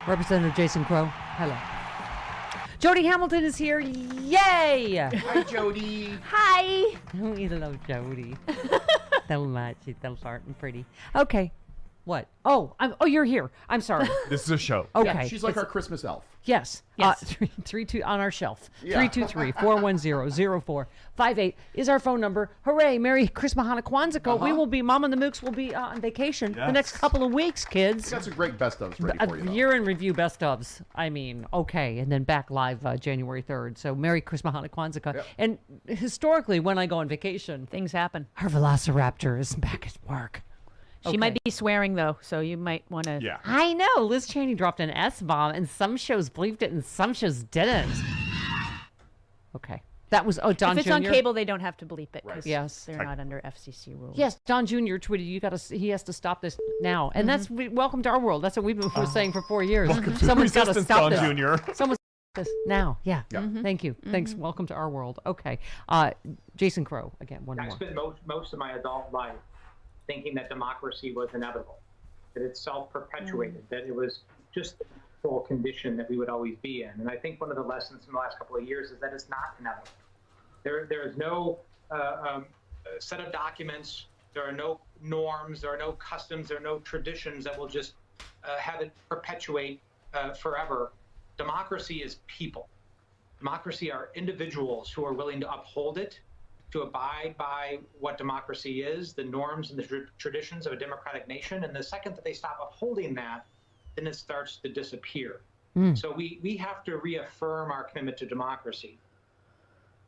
Representative Jason Crow, hello. Jody Hamilton is here. Yay! Hi, Jody. Hi. We love Jody so much. She's so smart and pretty. Okay. What? Oh, you're here. I'm sorry. This is a show. Okay. Yeah, she's like our Christmas elf. Yes. Yes. 332 on our shelf. Yeah. 323-410-0458 is our phone number. Hooray. Merry Christmas, Hanukkah, Kwanzaa. We will be, Mom and the Mooks will be on vacation the next couple of weeks, kids. We got some great best ofs ready for you, though. Year in review best ofs. I mean, okay. And then back live January 3rd. So Merry Christmas, Hanukkah, Kwanzaa. Yep. And historically, when I go on vacation, Things happen. our Velociraptor is back at work. She might be swearing, though, so you might want to... Yeah. I know. Liz Cheney dropped an S-bomb, and some shows bleeped it, and some shows didn't. Okay. That was, Don If it's Jr. on cable, they don't have to bleep it, Right. because Yes. they're not under FCC rules. Yes, Don Jr. tweeted, he has to stop this now. And that's, welcome to our world. That's what we've been saying for 4 years. Welcome to Someone's got to resistance, stop Don this. Jr. Someone's got to stop this now. Yeah. Yeah. Thank you. Thanks. Welcome to our world. Okay. Jason Crow, again, one I more. spent most of my adult life thinking that democracy was inevitable, that it's self-perpetuated, that it was just the full condition that we would always be in. And I think one of the lessons in the last couple of years is that it's not inevitable. There is no set of documents, there are no norms, there are no customs, there are no traditions that will just have it perpetuate forever. Democracy is people. Democracy are individuals who are willing to uphold it, to abide by what democracy is, the norms and the traditions of a democratic nation. And the second that they stop upholding that, then it starts to disappear. So we have to reaffirm our commitment to democracy.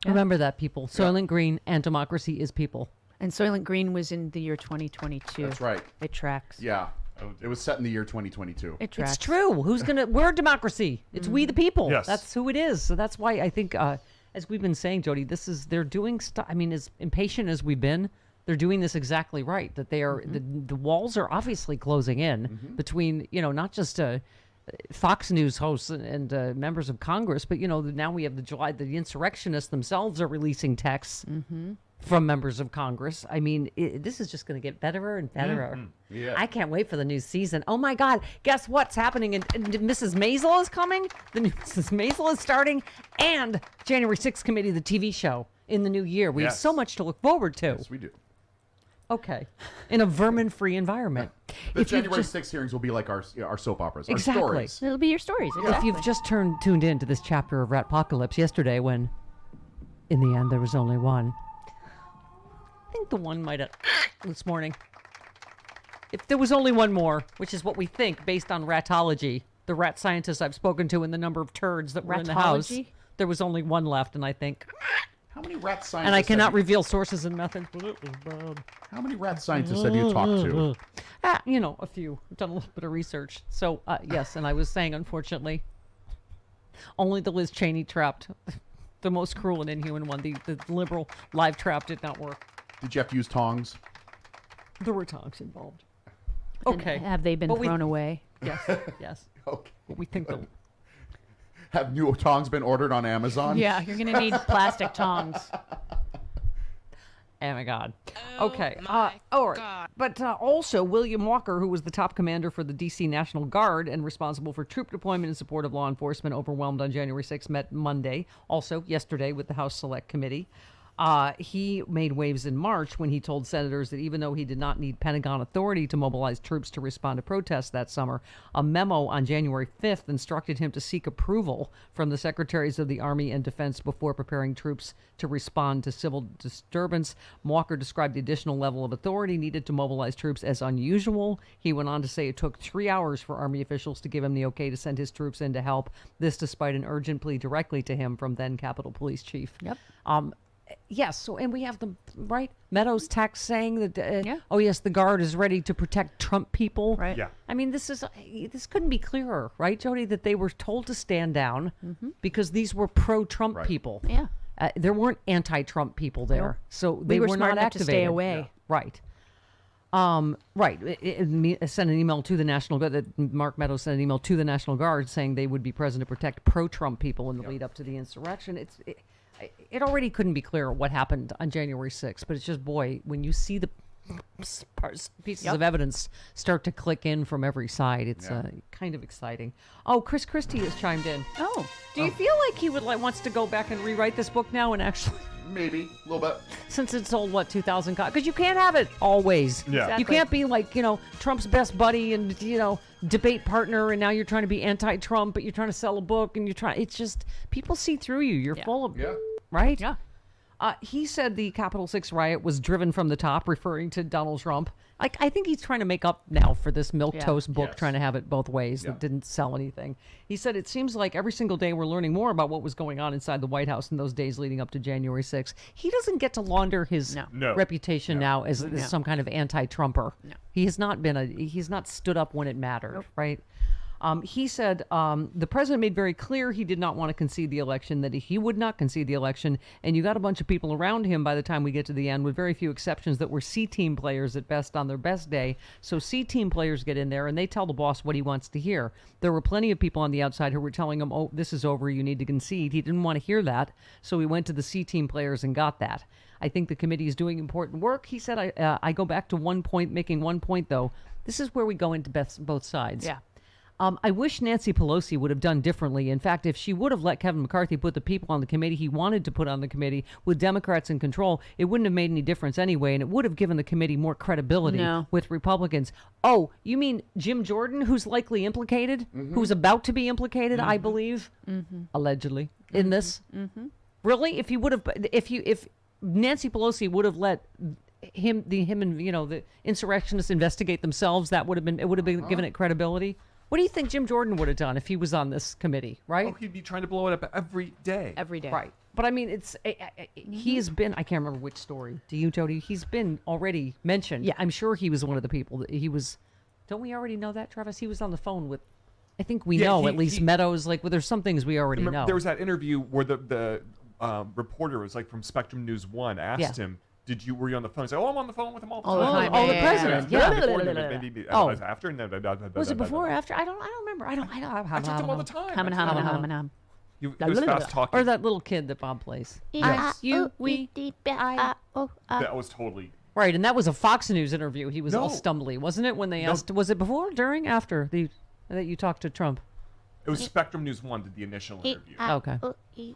Remember that, people. Soylent Green and democracy is people. And Soylent Green was in the year 2022. That's right. It tracks. Yeah. It was set in the year 2022. It tracks. It's true. We're democracy. It's we the people. Yes. That's who it is. So that's why I think, as we've been saying, Jody, they're doing stuff. I mean, as impatient as we've been, they're doing this exactly right. That they are, the walls are obviously closing in between, not just Fox News hosts and members of Congress, but, now we have the insurrectionists themselves are releasing texts from members of Congress. I mean, this is just going to get better and better. Yeah. I can't wait for the new season. Oh my God! Guess what's happening? And Mrs. Maisel is coming. The new Mrs. Maisel is starting, and January 6th committee, the TV show in the new year. We have so much to look forward to. Yes, we do. Okay, in a vermin-free environment. The January 6th hearings will be like our soap operas, our Exactly. stories. It'll be your stories. If Exactly. you've just tuned in to this chapter of Ratpocalypse yesterday, when in the end there was only one. I think the one might have this morning. If there was only one more, which is what we think based on ratology, the rat scientists I've spoken to and the number of turds that were in the house, Ratology? there was only one left, and I think. How many rat scientists? And I cannot reveal sources and methods, but it was bad. How many rat scientists have you talked to? A few. I've done a little bit of research. So, yes, and I was saying, unfortunately, only the Liz Cheney trapped, the most cruel and inhuman one, the liberal live trap did not work. Did you have to use tongs? There were tongs involved. And Okay. have they been thrown away? Yes, yes. Okay. But we think they'll... Have new tongs been ordered on Amazon? Yeah, you're going to need plastic tongs. Oh my God. Okay. All right. But also, William Walker, who was the top commander for the D.C. National Guard and responsible for troop deployment in support of law enforcement, overwhelmed on January 6th, met Monday, also yesterday, with the House Select Committee. He made waves in March when he told senators that even though he did not need Pentagon authority to mobilize troops to respond to protests that summer, a memo on January 5th instructed him to seek approval from the secretaries of the Army and Defense before preparing troops to respond to civil disturbance. Walker described the additional level of authority needed to mobilize troops as unusual. He went on to say it took 3 hours for Army officials to give him the okay to send his troops in to help. This despite an urgent plea directly to him from then Capitol Police Chief. Yep. Yes, so and we have the right Meadows text saying that oh yes, the Guard is ready to protect Trump people. Right. Yeah. I mean, this couldn't be clearer, right, Jody? That they were told to stand down because these were pro-Trump people. Yeah. There weren't anti-Trump people there, so they We were were smart not enough activated. to stay away. Right. Right. Sent an email to the National Guard. Mark Meadows sent an email to the National Guard saying they would be present to protect pro-Trump people in the lead up to the insurrection. It already couldn't be clearer what happened on January 6th, but it's just, boy, when you see the pieces of evidence start to click in from every side, it's kind of exciting. Oh, Chris Christie has chimed in. Oh. Do you feel like he wants to go back and rewrite this book now and actually... Maybe a little bit. Since it sold, 2,000 copies? Because you can't have it always. Yeah. Exactly. You can't be like, Trump's best buddy and, debate partner, and now you're trying to be anti-Trump, but you're trying to sell a book, and it's just, people see through you. You're full of, right? Yeah. He said the Capitol 6 riot was driven from the top, referring to Donald Trump. I think he's trying to make up now for this milquetoast book, trying to have it both ways that didn't sell anything. He said it seems like every single day we're learning more about what was going on inside the White House in those days leading up to January 6th. He doesn't get to launder his reputation now as some kind of anti-Trumper. No. He has not he's not stood up when it mattered, right? He said the president made very clear he did not want to concede the election, that he would not concede the election, and you got a bunch of people around him by the time we get to the end, with very few exceptions, that were C-team players at best on their best day. So C-team players get in there, and they tell the boss what he wants to hear. There were plenty of people on the outside who were telling him, oh, this is over, you need to concede. He didn't want to hear that, so he went to the C-team players and got that. I think the committee is doing important work. He said, I go back to making one point, though. This is where we go into both sides. Yeah. I wish Nancy Pelosi would have done differently. In fact, if she would have let Kevin McCarthy put the people on the committee he wanted to put on the committee with Democrats in control, it wouldn't have made any difference anyway, and it would have given the committee more credibility with Republicans. Oh, you mean Jim Jordan, who's likely implicated, who's about to be implicated, I believe, allegedly, in this? Really? If Nancy Pelosi would have let him and the insurrectionists investigate themselves, it would have been given it credibility. What do you think Jim Jordan would have done if he was on this committee, right? Oh, he'd be trying to blow it up every day. Every day. Right. But I mean, he has been, I can't remember which story. Do you, Jody? He's been already mentioned. Yeah. I'm sure he was one of the people that he was, don't we already know that, Travis? He was on the phone with, I think we know, at least Meadows. There's some things we already know. There was that interview where the reporter was from Spectrum News 1 asked him, were you on the phone? He said, oh, I'm on the phone with him all the time. Oh, the president. Maybe after. Was it before or after? I don't remember. I don't. I talk to him all the time. Hum. He was fast talking. Or that little kid that Bob plays. Yes. I. That was totally... Right, and that was a Fox News interview. He was all stumbly, wasn't it? When they asked, was it before, during, after that you talked to Trump? It was Spectrum News 1 did the initial interview. Okay. We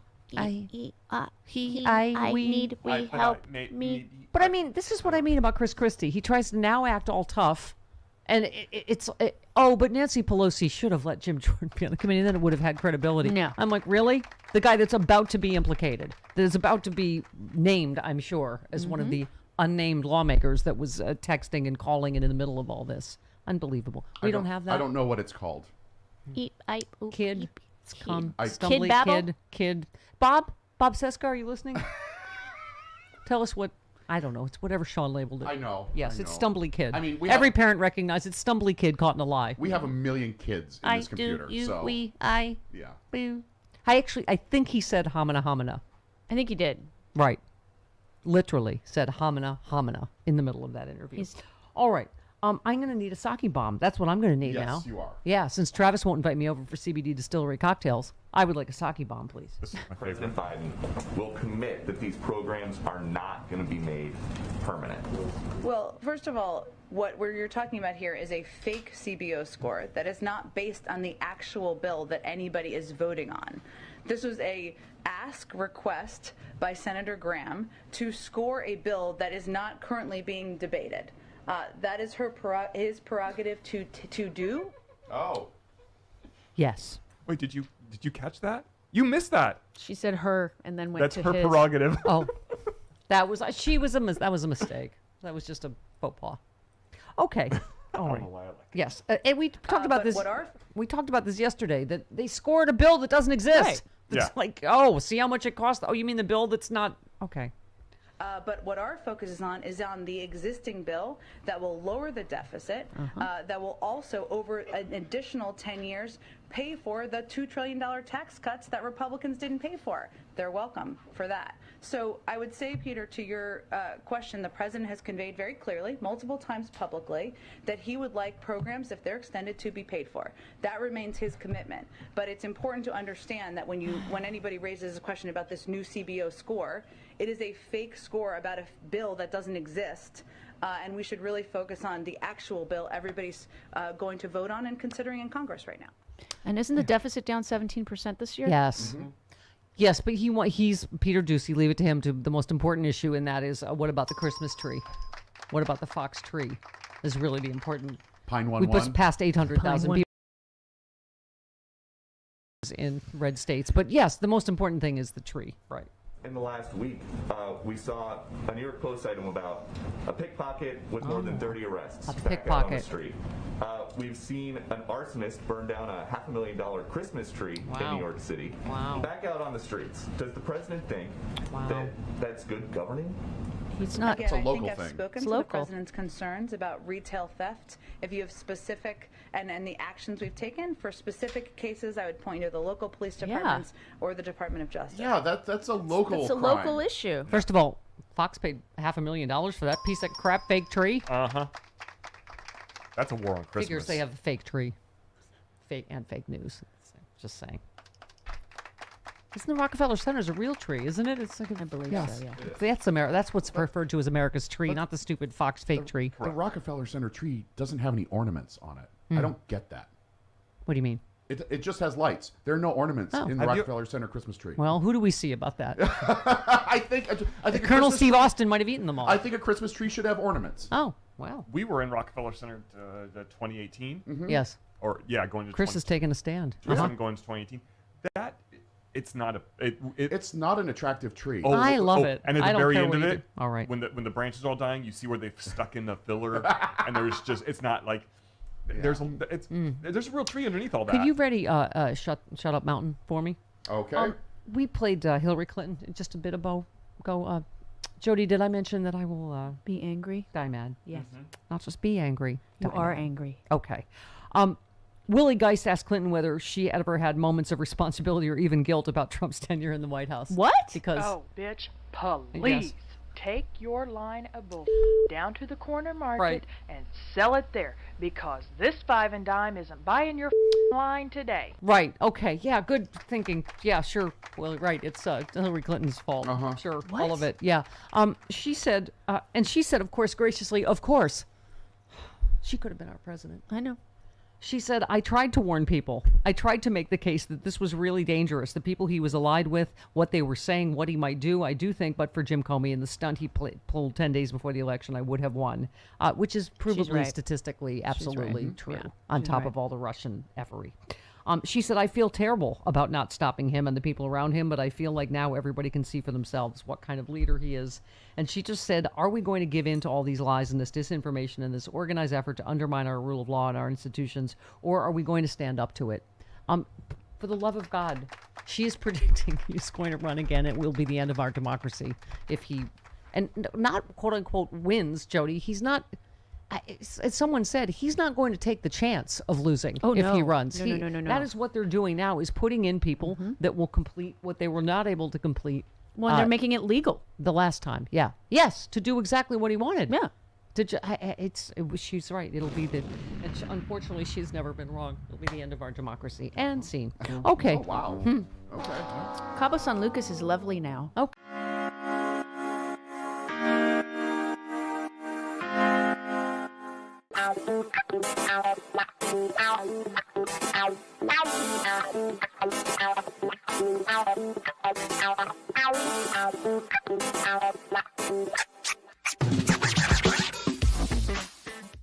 help me. But I mean, this is what I mean about Chris Christie. He tries to now act all tough, and but Nancy Pelosi should have let Jim Jordan be on the committee, then it would have had credibility. No. I'm like, really? The guy that's about to be implicated, that is about to be named, I'm sure, as one of the unnamed lawmakers that was texting and calling in the middle of all this. Unbelievable. We don't have that. I don't know what it's called. Kid. Kid babble? Kid. Bob Seska, are you listening? Tell us what, I don't know. It's whatever Sean labeled it. I know. Yes, it's Stumbly Kid. I mean, every parent recognizes it's Stumbly Kid caught in a lie. We have a million kids in this computer. Yeah. I think he said homina homina. I think he did. Right. Literally said homina homina in the middle of that interview. All right. I'm going to need a sake bomb. That's what I'm going to need now. Yes, you are. Yeah, since Travis won't invite me over for CBD distillery cocktails, I would like a sake bomb, please. President Biden will commit that these programs are not going to be made permanent. Well, first of all, what you're talking about here is a fake CBO score that is not based on the actual bill that anybody is voting on. This was a request by Senator Graham to score a bill that is not currently being debated. That is his prerogative to do. Oh. Yes. Wait, did you catch that? You missed that. She said her and then went to his. That's her prerogative. Oh, that was a mistake. That was just a faux pas. Okay. All right. Yes, and we talked about this. We talked about this yesterday. That they scored a bill that doesn't exist. Right. It's like, oh, see how much it costs. Oh, you mean the bill that's not okay? But what our focus is on the existing bill that will lower the deficit, that will also, over an additional 10 years, pay for the $2 trillion tax cuts that Republicans didn't pay for. They're welcome for that. So I would say, Peter, to your question, the president has conveyed very clearly, multiple times publicly, that he would like programs, if they're extended, to be paid for. That remains his commitment. But it's important to understand that when anybody raises a question about this new CBO score, it is a fake score about a bill that doesn't exist. And we should really focus on the actual bill everybody's going to vote on and considering in Congress right now. And isn't the deficit down 17% this year? Yes. Mm-hmm. Yes, but he's Peter Ducey. Leave it to him to the most important issue, and that is what about the Christmas tree? What about the fox tree? Is really the important. Pine We 1-1. passed 800,000 people in red states, but yes, the most important thing is the tree, right? In the last week, we saw a New York Post item about a pickpocket with more than 30 arrests back out on the street. We've seen an arsonist burn down a $500,000 Christmas tree in New York City. Back out on the streets. Does the president think that that's good governing? He's not. Again, a local I think I've thing. spoken It's to local. the president's concerns about retail theft. If you have specific, and the actions we've taken for specific cases, I would point you to the local police departments or the Department of Justice. Yeah, that's a local It's a crime. local issue. First of all, Fox paid $500,000 for that piece of crap fake tree. That's a war on Christmas. Figures they have a fake tree, fake news. Just saying. Isn't the Rockefeller Center's a real tree, isn't it? It's like I believe Yes. so, yeah. That's what's referred to as America's tree, not the stupid Fox fake tree. The Rockefeller Center tree doesn't have any ornaments on it. I don't get that. What do you mean? It just has lights. There are no ornaments in the Rockefeller Center Christmas tree. Well, who do we see about that? I think Colonel Steve Austin might have eaten them all. I think a Christmas tree should have ornaments. Oh, wow. We were in Rockefeller Center 2018. Yes. Or, yeah, going to Chris has taken a stand. I'm going to 2018. That, it's not It's not an attractive tree. I love it. And at I the don't very care end what of you it, do. All right. when the branches are all dying, you see where they've stuck in the filler, and there's just, it's not like, there's a real tree underneath all that. Could you ready Shut Up Mountain for me? Okay. We played Hillary Clinton just a bit ago. Jody, did I mention that I will Be angry? die mad? Yes. Not just be angry. You die are mad. angry. Okay. Willie Geist asked Clinton whether she ever had moments of responsibility or even guilt about Trump's tenure in the White House. What? Because Oh, bitch, please take your line of bull down to the corner market Right. and sell it there, because this five and dime isn't buying your line today. Right. Okay. Yeah. Good thinking. Yeah. Sure. Well, right. It's Hillary Clinton's fault. Sure. All of it. Yeah. She said, of course, graciously, of course, she could have been our president. I know. She said, I tried to warn people. I tried to make the case that this was really dangerous. The people he was allied with, what they were saying, what he might do. I do think, but for Jim Comey and the stunt he pulled 10 days before the election, I would have won, which is provably right. statistically absolutely true, Yeah, on she's top right. of all the Russian effery. She said, I feel terrible about not stopping him and the people around him, but I feel like now everybody can see for themselves what kind of leader he is. And she just said, are we going to give in to all these lies and this disinformation and this organized effort to undermine our rule of law and our institutions, or are we going to stand up to it? For the love of God, she is predicting he's going to run again. It will be the end of our democracy if he, and not quote unquote wins, Jody. He's not. As someone said, he's not going to take the chance of losing if he runs. No. That is what they're doing now, is putting in people that will complete what they were not able to complete. Well, they're making it legal. The last time. Yeah. Yes, to do exactly what he wanted. Yeah. She's right. It'll be unfortunately, she's never been wrong. It'll be the end of our democracy. And scene. Okay. Oh, wow. Okay. Cabo San Lucas is lovely now. Okay. Ow.